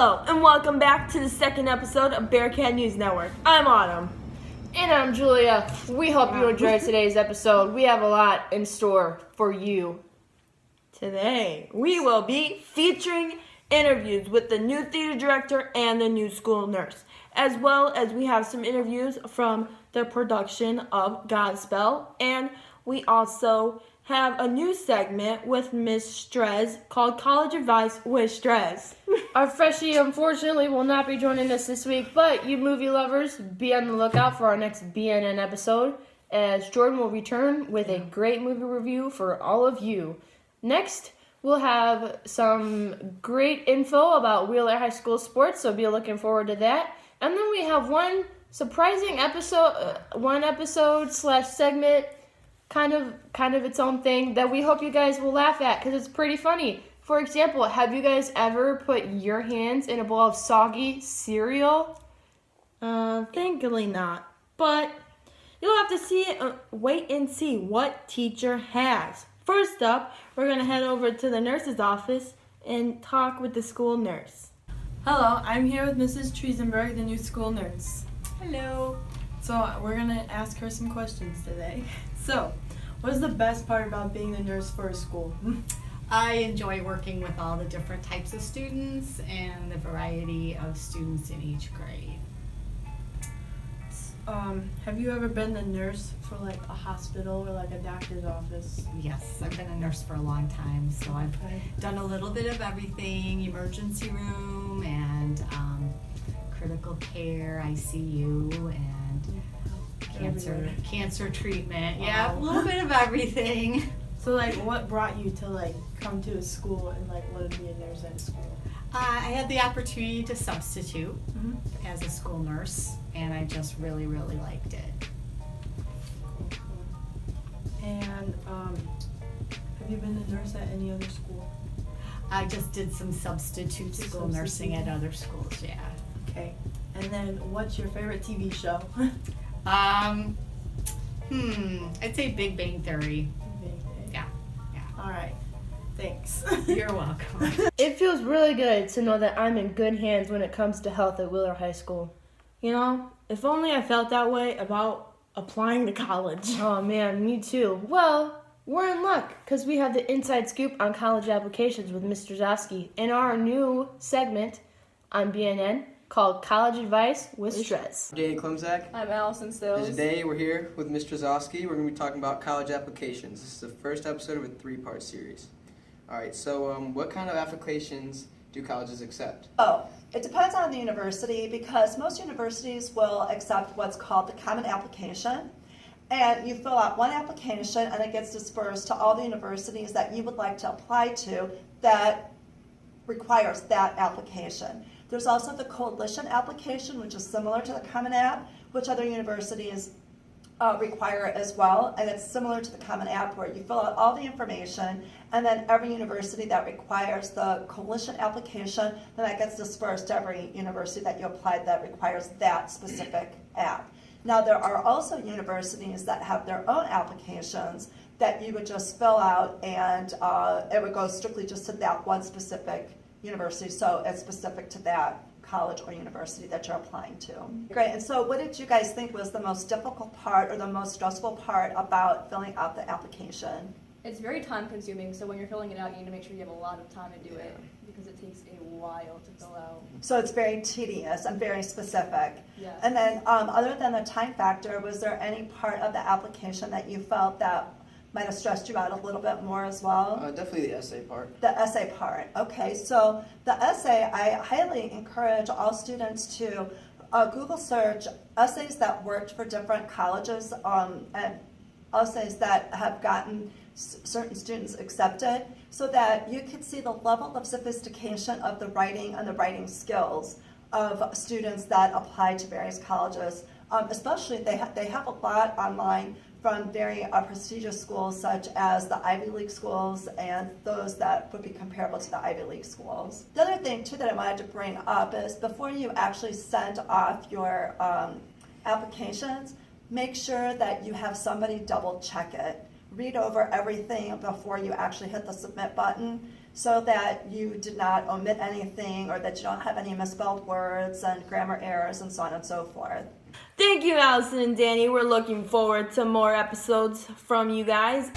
Hello, and welcome back to the second episode of Bearcat News Network. I'm Autumn. And I'm Julia. We hope you enjoyed today's episode. We have a lot in store for you. Today, we will be featuring interviews with the new theater director and the new school nurse, as well as we have some interviews from the production of Godspell, and we also have a new segment with Miss Strez called College Advice with Strez. Our freshie, unfortunately, will not be joining us this week, but you movie lovers, be on the lookout for our next BNN episode, as Jordan will return with a great movie review for all of you. Next, we'll have some great info about Wheeler High School sports, so be looking forward to that. And then we have one surprising episode slash segment, kind of its own thing that we hope you guys will laugh at because it's pretty funny. For example, have you guys ever put your hands in a bowl of soggy cereal? Thankfully not, but you'll have to wait and see what teacher has. First up, we're going to head over to the nurse's office and talk with the school nurse. Hello, I'm here with Mrs. Triesenberg, the new school nurse. Hello. So we're going to ask her some questions today. So, what is the best part about being the nurse for a school? I enjoy working with all the different types of students and the variety of students in each grade. Have you ever been the nurse for like a hospital or like a doctor's office? Yes, I've been a nurse for a long time, so I've done a little bit of everything, emergency room and critical care, ICU, and cancer treatment. Yeah, a little bit of everything. So like what brought you to like come to a school and like want to be a nurse at a school? I had the opportunity to substitute as a school nurse, and I just really, really liked it. And have you been a nurse at any other school? I just did some substitute school nursing at other schools, yeah. Okay. And then what's your favorite TV show? I'd say Big Bang Theory. Yeah. All right. Thanks. You're welcome. It feels really good to know that I'm in good hands when it comes to health at Wheeler High School. You know, if only I felt that way about applying to college. Oh man, me too. Well, we're in luck because we have the inside scoop on college applications with Mr. Zosky in our new segment on BNN called College Advice with Strez. Danny Klimzak. I'm Allison Stills. And today we're here with Mr. Zosky. We're going to be talking about college applications. This is the first episode of a 3-part series. All right, so what kind of applications do colleges accept? Oh, it depends on the university because most universities will accept what's called the Common Application. And you fill out one application and it gets dispersed to all the universities that you would like to apply to that requires that application. There's also the Coalition application, which is similar to the Common App, which other universities require as well, and it's similar to the Common App where you fill out all the information, and then every university that requires the Coalition application, then that gets dispersed to every university that you applied that requires that specific app. Now there are also universities that have their own applications that you would just fill out, and it would go strictly just to that one specific university, so it's specific to that college or university that you're applying to. Great, and so what did you guys think was the most difficult part or the most stressful part about filling out the application? It's very time consuming, so when you're filling it out, you need to make sure you have a lot of time to do it because it takes a while to fill out. So it's very tedious and very specific. Yeah. And then other than the time factor, was there any part of the application that you felt that might have stressed you out a little bit more as well? Definitely the essay part. The essay part. Okay, so the essay, I highly encourage all students to Google search essays that worked for different colleges and essays that have gotten certain students accepted so that you can see the level of sophistication of the writing and the writing skills of students that apply to various colleges. Especially they have a lot online from very prestigious schools such as the Ivy League schools and those that would be comparable to the Ivy League schools. The other thing too that I wanted to bring up is before you actually send off your applications, make sure that you have somebody double check it. Read over everything before you actually hit the submit button so that you did not omit anything or that you don't have any misspelled words and grammar errors and so on and so forth. Thank you, Allison and Danny. We're looking forward to more episodes from you guys.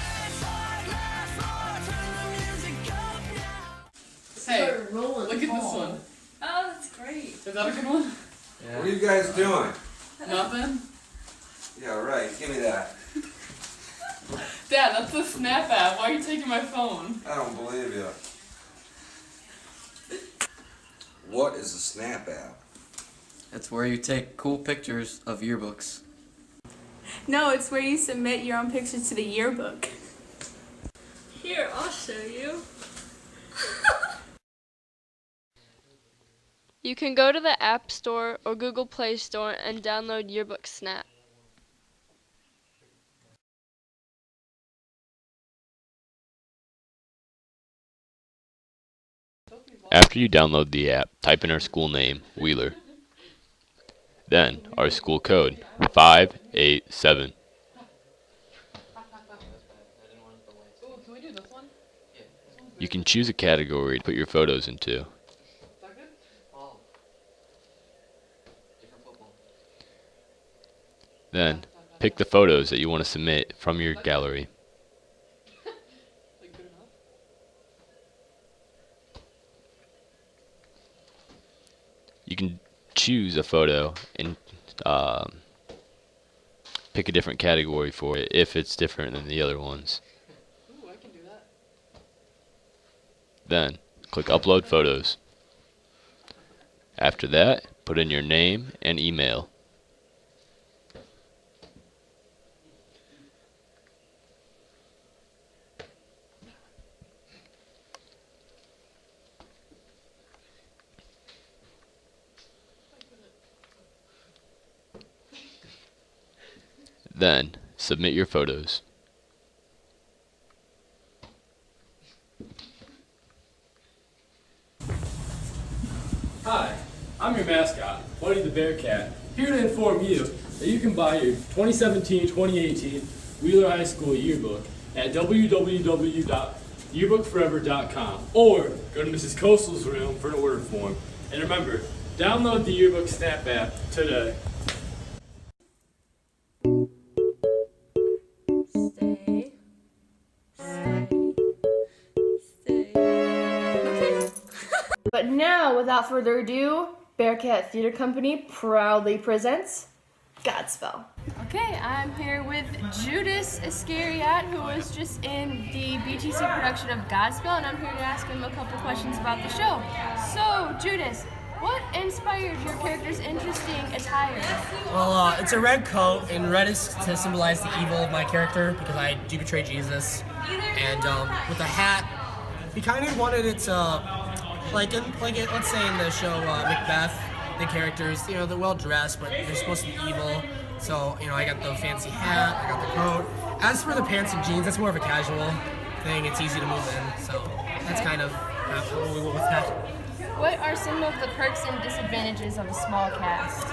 Hey, look at this one. Oh, that's great. Is that a good one? What are you guys doing? Nothing? Yeah, right. Give me that. Dad, that's the Snap app. Why are you taking my phone? I don't believe you. What is a Snap app? It's where you take cool pictures of yearbooks. No, it's where you submit your own pictures to the yearbook. Here, I'll show you. You can go to the App Store or Google Play Store and download Yearbook Snap. After you download the app, type in our school name, Wheeler. Then, our school code, 587. You can choose a category to put your photos into. Then, pick the photos that you want to submit from your gallery. You can choose a photo and pick a different category for it if it's different than the other ones. Ooh, I can do that. Then, click Upload Photos. After that, put in your name and email. Then, submit your photos. Hi, I'm your mascot, Buddy the Bearcat, here to inform you that you can buy your 2017-2018 Wheeler High School yearbook at www.yearbookforever.com or go to Mrs. Coastal's room for an order form. And remember, download the Yearbook Snap app today. But now, without further ado, Bearcat Theater Company proudly presents Godspell. Okay, I'm here with Judas Iscariot, who was just in the BTC production of Godspell, and I'm here to ask him a couple questions about the show. So, Judas, what inspired your character's interesting attire? Well, it's a red coat, and red is to symbolize the evil of my character because I do betray Jesus. And with a hat, we kind of wanted it to, let's say in the show Macbeth, the characters, they're well dressed, but they're supposed to be evil. So, I got the fancy hat, I got the coat. As for the pants and jeans, that's more of a casual thing. It's easy to move in, so that's kind of what we went with that. What are some of the perks and disadvantages of a small cast?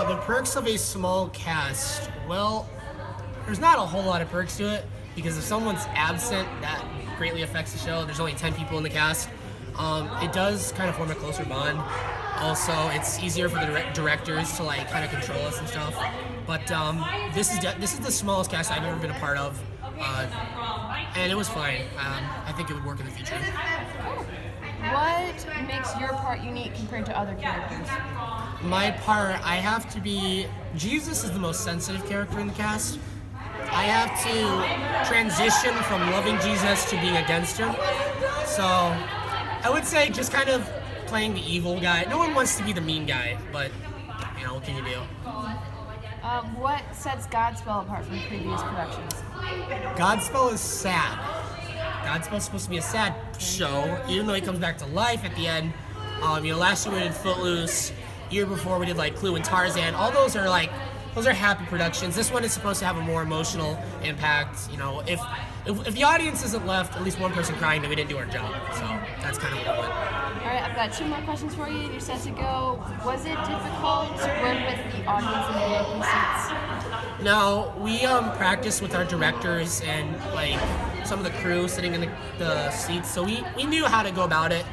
The perks of a small cast, well, there's not a whole lot of perks to it, because if someone's absent, that greatly affects the show. There's only 10 people in the cast. It does kind of form a closer bond. Also, it's easier for the directors to kind of control us and stuff. But this is the smallest cast I've ever been a part of, and it was fine. I think it would work in the future. What makes your part unique compared to other characters? My part, I have to be. Jesus is the most sensitive character in the cast. I have to transition from loving Jesus to being against him. So I would say just kind of playing the evil guy. No one wants to be the mean guy, but what can you do? What sets Godspell apart from previous productions? Godspell is sad. Godspell's supposed to be a sad show, even though he comes back to life at the end. Last year we did Footloose. Year before we did Clue and Tarzan. All those are happy productions. This one is supposed to have a more emotional impact. If the audience isn't left at least one person crying, then we didn't do our job. So that's kind of what it went. All right, I've got 2 more questions for you. You're set to go. Was it difficult to work with the audience in the Yankee seats? No, we practiced with our directors and some of the crew sitting in the seats, so we knew how to go about it.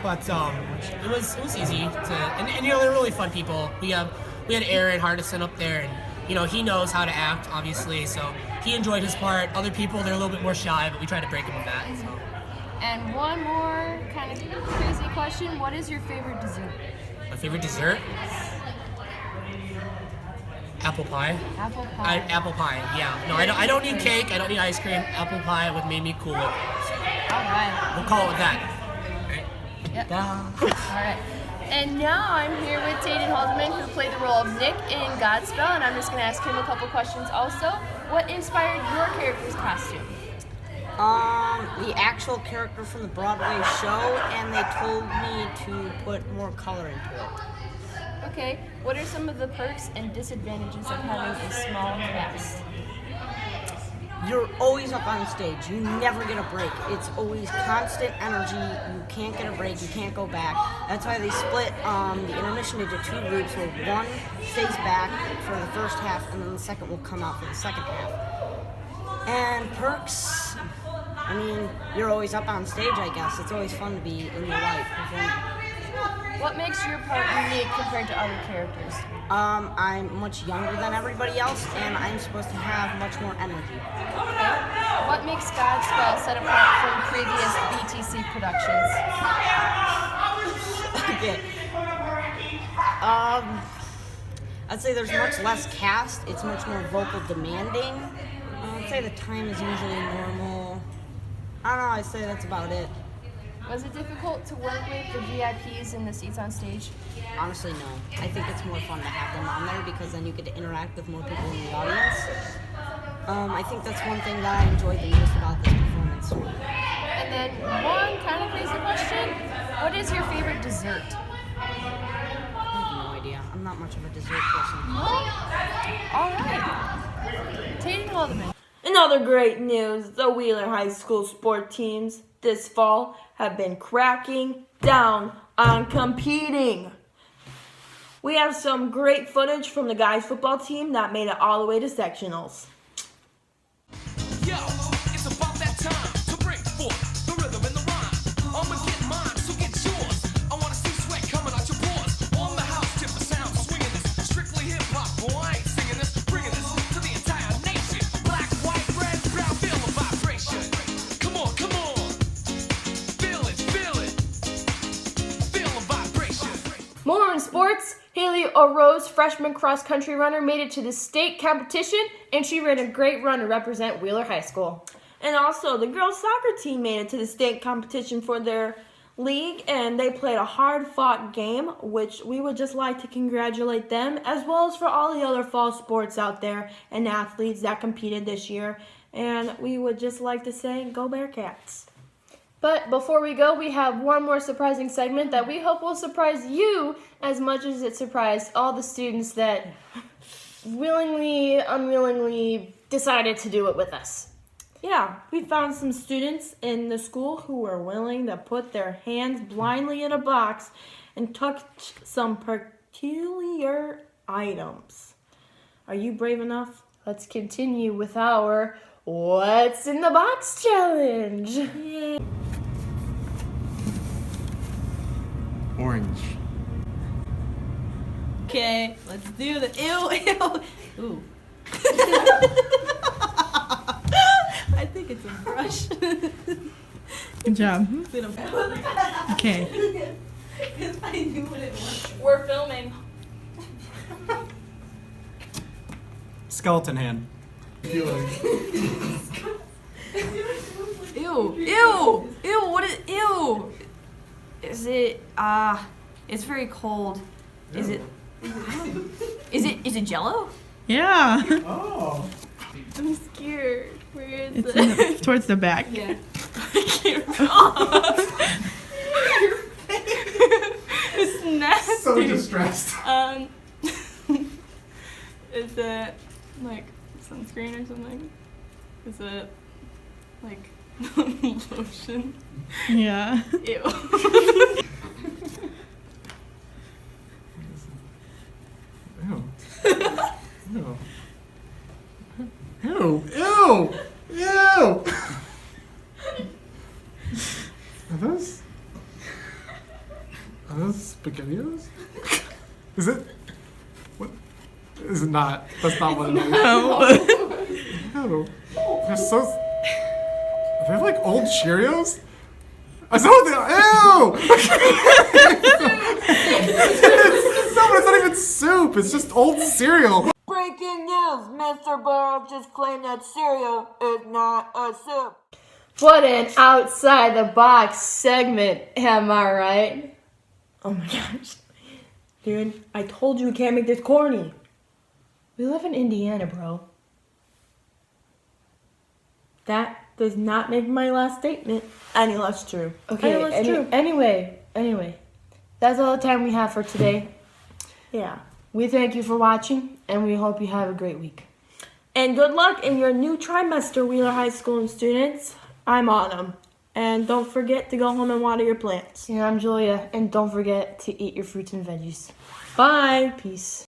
But it was easy and they're really fun people. We had Aaron Hardison up there, and he knows how to act, obviously, so he enjoyed his part. Other people, they're a little bit more shy, but we tried to break him of that. So. And one more kind of crazy question: what is your favorite dessert? My favorite dessert? Apple pie. Apple pie. Apple pie. Yeah. No, I don't need cake. I don't need ice cream. Apple pie with made me cooler. So All right. we'll call it that. Yep. All right. And now I'm here with Taden Haldeman, who played the role of Nick in Godspell, and I'm just going to ask him a couple questions also. What inspired your character's costume? The actual character from the Broadway show, and they told me to put more color into it. Okay. What are some of the perks and disadvantages of having a small cast? You're always up on stage. You never get a break. It's always constant energy. You can't get a break. You can't go back. That's why they split the intermission into two groups, where one stays back for the first half, and then the second will come out for the second half. And perks, I mean, you're always up on stage, I guess. It's always fun to be in the light performing. What makes your part unique compared to other characters? I'm much younger than everybody else, and I'm supposed to have much more energy. Okay. What makes Godspell set apart from previous BTC productions? Okay. I'd say there's much less cast. It's much more vocal demanding. I'd say the time is usually normal. I don't know, I'd say that's about it. Was it difficult to work with the VIPs in the seats on stage? Honestly, no. I think it's more fun to have them on there because then you get to interact with more people in the audience. I think that's one thing that I enjoyed the most about this performance. And then one kind of crazy question. What is your favorite dessert? I have no idea. I'm not much of a dessert person. All right. Taden Haldeman. In other great news, the Wheeler High School sport teams this fall have been cracking down on competing. We have some great footage from the guys football team that made it all the way to sectionals. Yo, it's about that time to bring forth the rhythm and the rhyme. I'ma get mine, so get yours. I wanna see sweat coming out your pores. On the house, tip the sound, swinging this. Strictly hip hop, boy, I ain't singing this. Bringing this to the entire nation. Black, white, red, brown, feel the vibration. Come on, come on. Feel it, feel it. Feel the vibration. More in sports. Haley O'Rose, freshman cross-country runner, made it to the state competition, and she ran a great run to represent Wheeler High School. And also, the girls' soccer team made it to the state competition for their league, and they played a hard-fought game, which we would just like to congratulate them, as well as for all the other fall sports out there and athletes that competed this year. And we would just like to say, go Bearcats. But before we go, we have one more surprising segment that we hope will surprise you as much as it surprised all the students that willingly, unwillingly decided to do it with us. Yeah, we found some students in the school who were willing to put their hands blindly in a box and touch some peculiar items. Are you brave enough? Let's continue with our What's in the Box challenge. Yay. Orange. Okay, let's do the ew. Ooh. I think it's a brush. Good job. Is it a Okay. Because I knew what it was. We're filming. Skeleton hand. Ew. Ew. Ew. What is ew? Is it it's very cold. Is it is it Jello? Yeah. Oh. I'm scared. Where is It's it? towards the back. Yeah. It's nasty. So distressed. Is it like sunscreen or something? Is it like lotion? Yeah. Ew. Ew. Ew. Ew. Ew. Are those SpaghettiOs? Is it? What? Is it not? That's not what it is. No. They're so. Are they like old Cheerios? I saw they are. Ew! No, but it's not even soup. It's just old cereal. Breaking news! Mr. Burrow just claimed that cereal is not a soup. What an outside the box segment, am I right? Oh my gosh. Dude, I told you can't make this corny. We live in Indiana, bro. That does not make my last statement any less true. Okay, Any less true. Anyway. That's all the time we have for today. Yeah. We thank you for watching, and we hope you have a great week. And good luck in your new trimester, Wheeler High School students. I'm Autumn. And don't forget to go home and water your plants. And I'm Julia, and don't forget to eat your fruits and veggies. Bye. Peace.